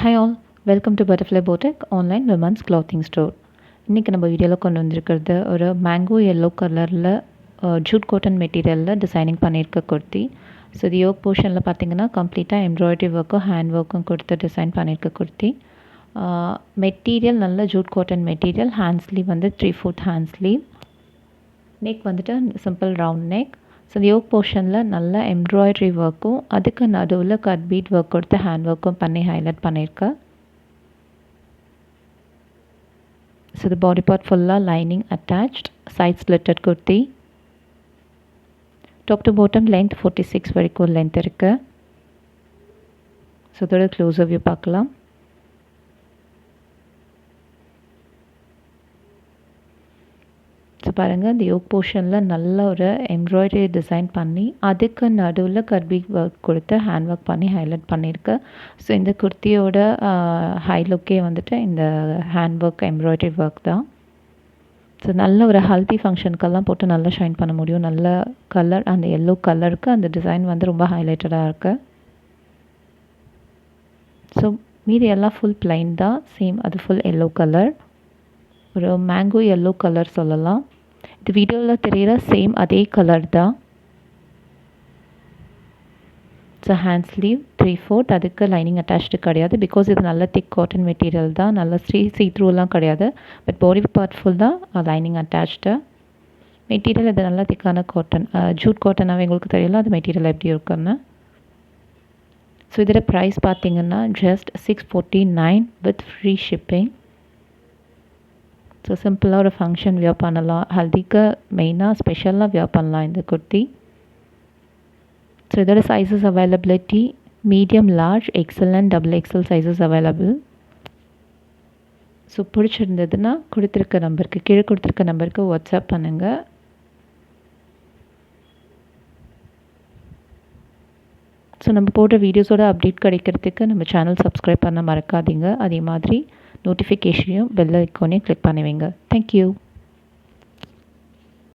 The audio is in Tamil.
Hi all, welcome to Butterfly Boutique Online Women's Clothing Store. இன்றைக்கி நம்ம வீடியோவில் கொண்டு வந்திருக்கிறது ஒரு மேங்கோ எல்லோ கலரில் ஜூட் காட்டன் மெட்டீரியலில் டிசைனிங் பண்ணியிருக்க குர்த்தி. ஸோ இது யோக் போர்ஷனில் பார்த்தீங்கன்னா கம்ப்ளீட்டாக எம்ப்ராய்டரி ஒர்க்கும் ஹேண்ட் ஒர்க்கும் கொடுத்து டிசைன் பண்ணியிருக்க குர்த்தி. மெட்டீரியல் நல்ல jute cotton material. Hand sleeve வந்து 3/4 ஹேண்ட் ஸ்லீவ். நெக் வந்துட்டு சிம்பிள் ரவுண்ட் நெக். ஸோ இந்த யோக் போர்ஷனில் நல்ல எம்ப்ராய்டரி ஒர்க்கும் அதுக்கு நடுவில் கட் பீட் ஒர்க் கொடுத்து ஹேண்ட் ஒர்க்கும் பண்ணி ஹைலைட் பண்ணியிருக்கேன். ஸோ the body part ஃபுல்லாக lining attached, side slitted kurti. Top to bottom length 46 வரைக்கும் லென்த் இருக்குது. ஸோ இதோட க்ளோஸர் வியூ பார்க்கலாம். ஸோ பாருங்கள், இந்த யோக் போர்ஷனில் நல்ல ஒரு எம்ப்ராய்டரி டிசைன் பண்ணி அதுக்கு நடுவில் கர்பீட் ஒர்க் கொடுத்து ஹேண்ட் ஒர்க் பண்ணி ஹைலைட் பண்ணியிருக்கு. ஸோ இந்த குர்த்தியோட ஹை லுக்கே வந்துட்டு இந்த ஹேண்ட் ஒர்க் எம்ப்ராய்டரி ஒர்க் தான். ஸோ நல்ல ஒரு ஹல்தி ஃபங்க்ஷனுக்கெல்லாம் போட்டு நல்லா ஷைன் பண்ண முடியும். நல்ல கலர், அந்த எல்லோ கலருக்கு அந்த டிசைன் வந்து ரொம்ப ஹைலைட்டடாக இருக்குது. ஸோ மீதி எல்லாம் ஃபுல் பிளைன் தான். சேம் அது ஃபுல் எல்லோ கலர், ஒரு மேங்கோ எல்லோ கலர் சொல்லலாம். இது வீடியோவில் தெரிகிற சேம் அதே கலர் தான். ஸோ ஹேண்ட் ஸ்லீவ் 3/4, அதுக்கு லைனிங் அட்டாச்டு கிடையாது. பிகாஸ் இது நல்ல திக் காட்டன் மெட்டீரியல் தான், நல்ல சீ த்ரூலாம் கிடையாது. பட் பாடி பார்ட் ஃபுல் தான் லைனிங் அட்டாச்டு மெட்டீரியல். இது நல்லா திக்கான காட்டன், ஜூட் காட்டனாகவே உங்களுக்கு தெரியல அது மெட்டீரியல் எப்படி இருக்குன்னு. ஸோ இதோட ப்ரைஸ் பார்த்தீங்கன்னா just 649 with free shipping. So சிம்பிளாக ஒரு ஃபங்க்ஷன் வியர் பண்ணலாம், ஹல்திக்கு மெயினாக ஸ்பெஷலாக வியர் பண்ணலாம் இந்த குர்த்தி. ஸோ இதோட sizes availability medium, large, XL and double XL sizes available. So பிடிச்சிருந்ததுன்னா கீழே கொடுத்துருக்க நம்பருக்கு வாட்ஸ்அப் பண்ணுங்கள். ஸோ நம்ம போடுற வீடியோஸோட அப்டேட் கிடைக்கிறதுக்கு நம்ம சேனல் சப்ஸ்கிரைப் பண்ண மறக்காதீங்க. அதே மாதிரி நோட்டிஃபிகேஷனையும் பெல் ஐக்கானையும் கிளிக் பண்ணுவீங்க. தேங்க்யூ.